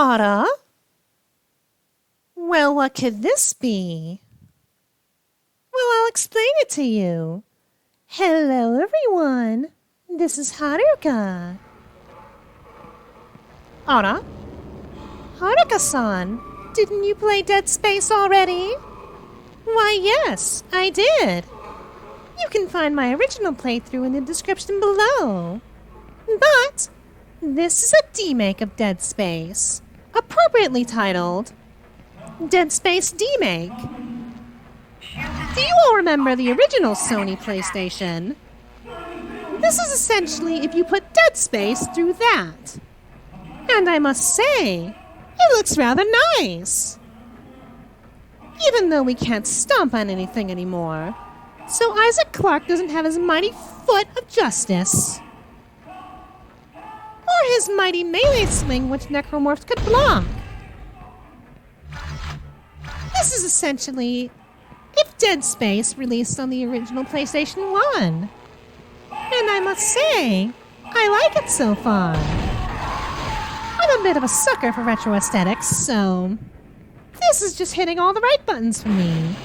Otta? Well, what could this be? Well, I'll explain it to you. Hello, everyone. This is Haruka. Otta? Haruka-san, didn't you play Dead Space already? Why, yes, I did. You can find my original playthrough in the description below. But this is a demake of Dead Space, appropriately titled Dead Space Demake. Do you all remember the original Sony PlayStation? This is essentially if you put Dead Space through that. And I must say, it looks rather nice. Even though we can't stomp on anything anymore, so Isaac Clarke doesn't have his mighty foot of justice. Or his mighty melee swing which necromorphs could block. This is essentially if Dead Space released on the original PlayStation 1. And I must say, I like it so far. I'm a bit of a sucker for retro aesthetics, so this is just hitting all the right buttons for me.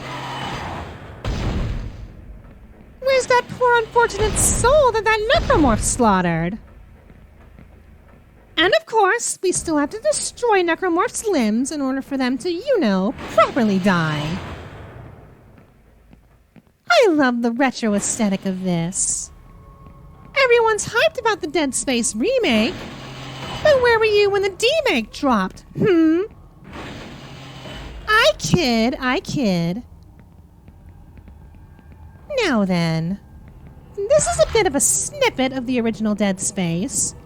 Where's that poor unfortunate soul that necromorph slaughtered? And of course, we still have to destroy necromorph's limbs in order for them to, properly die. I love the retro aesthetic of this. Everyone's hyped about the Dead Space remake, but where were you when the demake dropped, I kid. Now then, this is a bit of a snippet of the original Dead Space.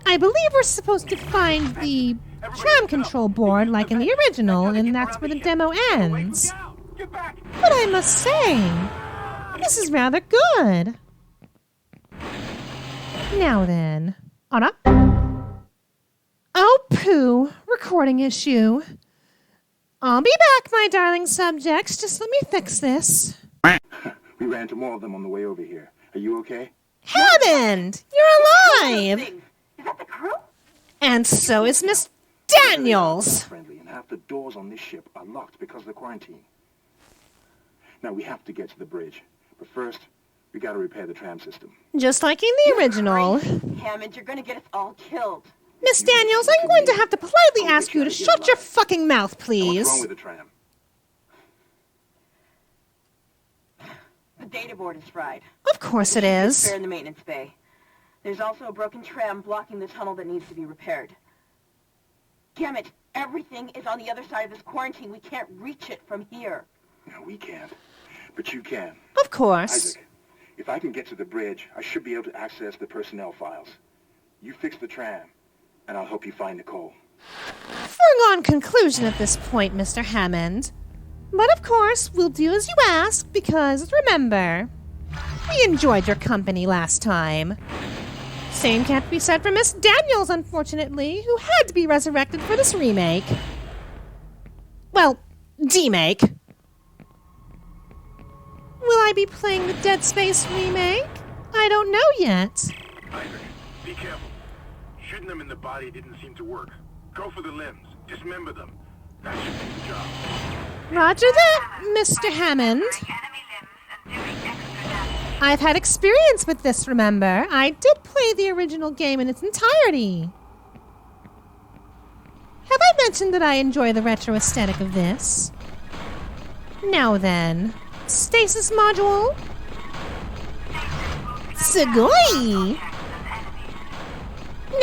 I believe we're supposed to find the tram control board like in the original, and that's where the demo ends. But I must say, this is rather good. Now then, Otta? Oh, pooh, recording issue. I'll be back, my darling subjects. Just let me fix this. We ran into more of them on the way over here. Are you okay? Hammond! You're alive! Is that the crew? And so is Miss Daniels! Friendly, and half the doors on this ship are locked because of the quarantine. Now we have to get to the bridge. But first, we gotta repair the tram system. Just like in the original. Hammond, you're gonna get us all killed. Miss Daniels, I'm going to have to politely ask you to shut your fucking mouth, please. What's wrong with the tram? The data board is fried. Of course it is. Spare in the maintenance bay. There's also a broken tram blocking the tunnel that needs to be repaired. Damn it! Everything is on the other side of this quarantine. We can't reach it from here. No, we can't. But you can. Of course. Isaac, if I can get to the bridge, I should be able to access the personnel files. You fix the tram, and I'll help you find Nicole. Foregone conclusion at this point, Mr. Hammond. But of course, we'll do as you ask, because remember, we enjoyed your company last time. Same can't be said for Miss Daniels, unfortunately, who had to be resurrected for this remake. Well, demake. Will I be playing the Dead Space remake? I don't know yet. Isaac, be careful. Shooting them in the body didn't seem to work. Go for the limbs. Dismember them. That should do the job. Roger that, Mr. Hammond. I've had experience with this, remember? I did play the original game in its entirety. Have I mentioned that I enjoy the retro aesthetic of this? Now then, stasis module? Sugoi!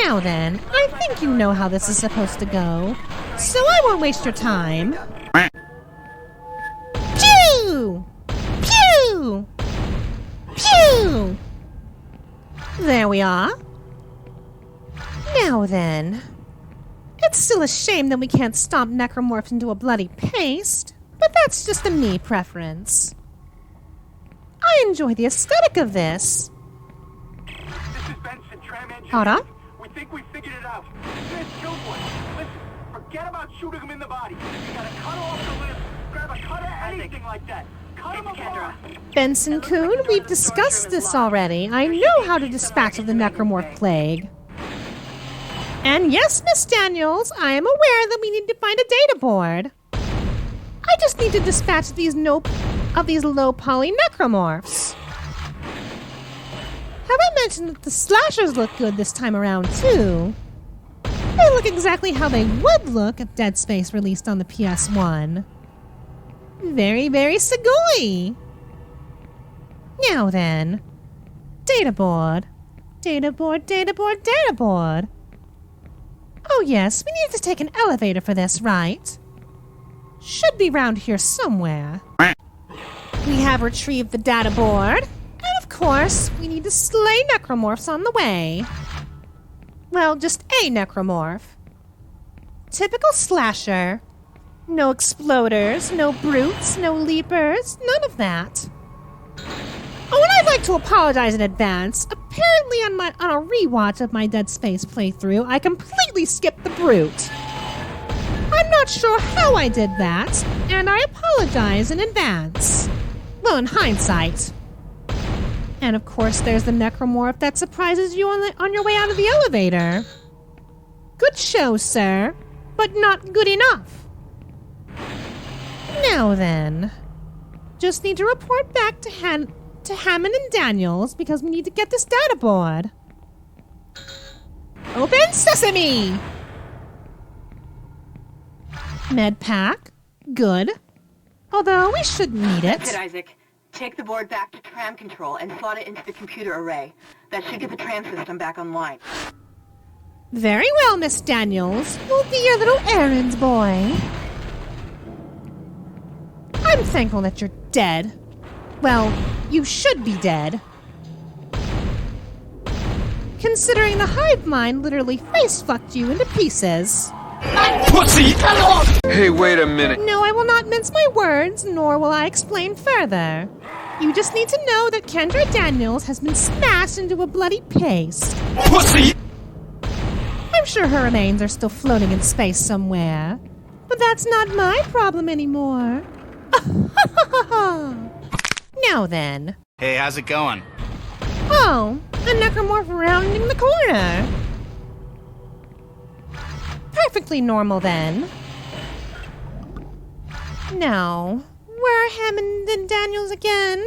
Now then, I think you know how this is supposed to go, so I won't waste your time. Pew! Pew! Pew! There we are. Now then, it's still a shame that we can't stomp necromorphs into a bloody paste, but that's just a me preference. I enjoy the aesthetic of this. This is Benson, tram engine. Otta? We think we figured it out. There's killed one. Listen, forget about shooting him in the body. You gotta cut off the limbs, grab a cutter, anything like that. Cut him apart. Benson-kun, we've discussed this already. I know how to dispatch of the necromorph plague. And yes, Miss Daniels, I am aware that we need to find a data board. I just need to dispatch these low poly necromorphs. Have I mentioned that the slashers look good this time around, too? They look exactly how they would look if Dead Space released on the PS1. Very, very sugoi! Now then, data board. Data board, data board, data board. Oh yes, we need to take an elevator for this, right? Should be round here somewhere. We have retrieved the data board. And of course, we need to slay necromorphs on the way. Well, just a necromorph. Typical slasher. No exploders, no brutes, no leapers, none of that. Oh, and I'd like to apologize in advance. Apparently on a rewatch of my Dead Space playthrough, I completely skipped the brute. I'm not sure how I did that, and I apologize in advance. Well, in hindsight. And of course, there's the necromorph that surprises you on your way out of the elevator. Good show, sir, but not good enough. Now then, just need to report back to Hammond and Daniels because we need to get this data board. Open sesame! Med pack, good. Although we shouldn't need it. That's it, Isaac. Take the board back to tram control and slot it into the computer array. That should get the tram system back online. Very well, Miss Daniels. You'll be your little errands boy. I'm thankful that you're dead. Well, you should be dead. Considering the hive mind literally face-fucked you into pieces. Pussy! Hey, wait a minute. No, I will not mince my words, nor will I explain further. You just need to know that Kendra Daniels has been smashed into a bloody paste. Pussy! I'm sure her remains are still floating in space somewhere. But that's not my problem anymore. Now then. Hey, how's it going? Oh, a necromorph rounding the corner. Perfectly normal then. Now, where are Hammond and Daniels again?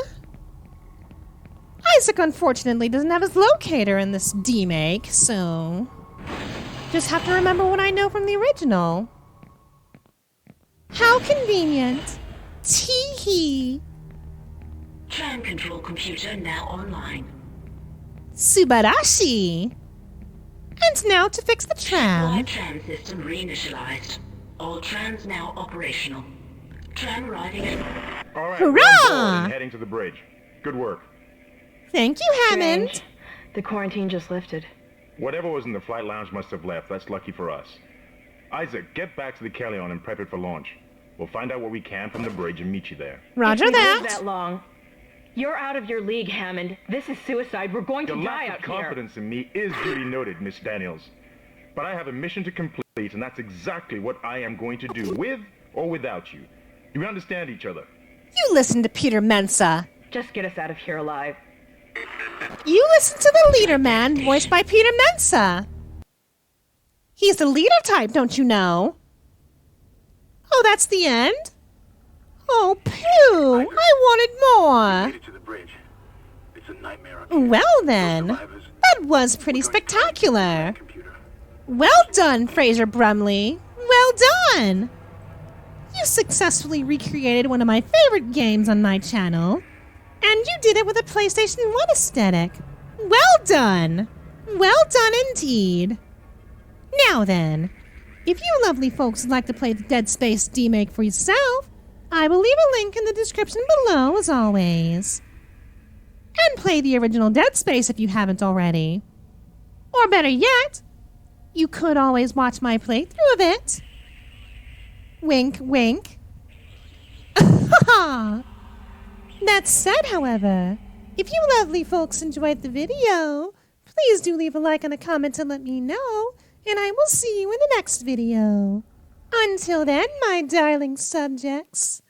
Isaac unfortunately doesn't have his locator in this Demake, so just have to remember what I know from the original. How convenient. Tee-hee. Tram control computer now online. Subarashi. And now to fix the tram. Wide tram system reinitialized. All trams now operational. Tram arriving at... All right, Hurrah! we're on board and heading to the bridge. Good work. Thank you, Hammond. Strange. The quarantine just lifted. Whatever was in the flight lounge must have left. That's lucky for us. Isaac, get back to the Kellion and prep it for launch. We'll find out what we can from the bridge and meet you there. Roger If we live that. that long. You're out of your league, Hammond. This is suicide. We're going to Your die lack out of here. confidence in me is duly noted, Miss Daniels. But I have a mission to complete, and that's exactly what I am going to do, with or without you. Do we understand each other? You listen to Peter Mensa. Just get us out of here alive. You listen to the leader man, voiced by Peter Mensa. He's the leader type, don't you know? Oh, that's the end? Oh, phew! I wanted Made it to the bridge. It's a nightmare. more. Well then, that was pretty spectacular. Well done, Fraser Brumley. Well done! You successfully recreated one of my favorite games on my channel. And you did it with a PlayStation 1 aesthetic. Well done! Well done indeed. Now then, if you lovely folks would like to play the Dead Space Demake for yourself, I will leave a link in the description below as always. And play the original Dead Space if you haven't already. Or better yet, you could always watch my playthrough of it. Wink, wink. That said, however, if you lovely folks enjoyed the video, please do leave a like and a comment to let me know, and I will see you in the next video. Until then, my darling subjects.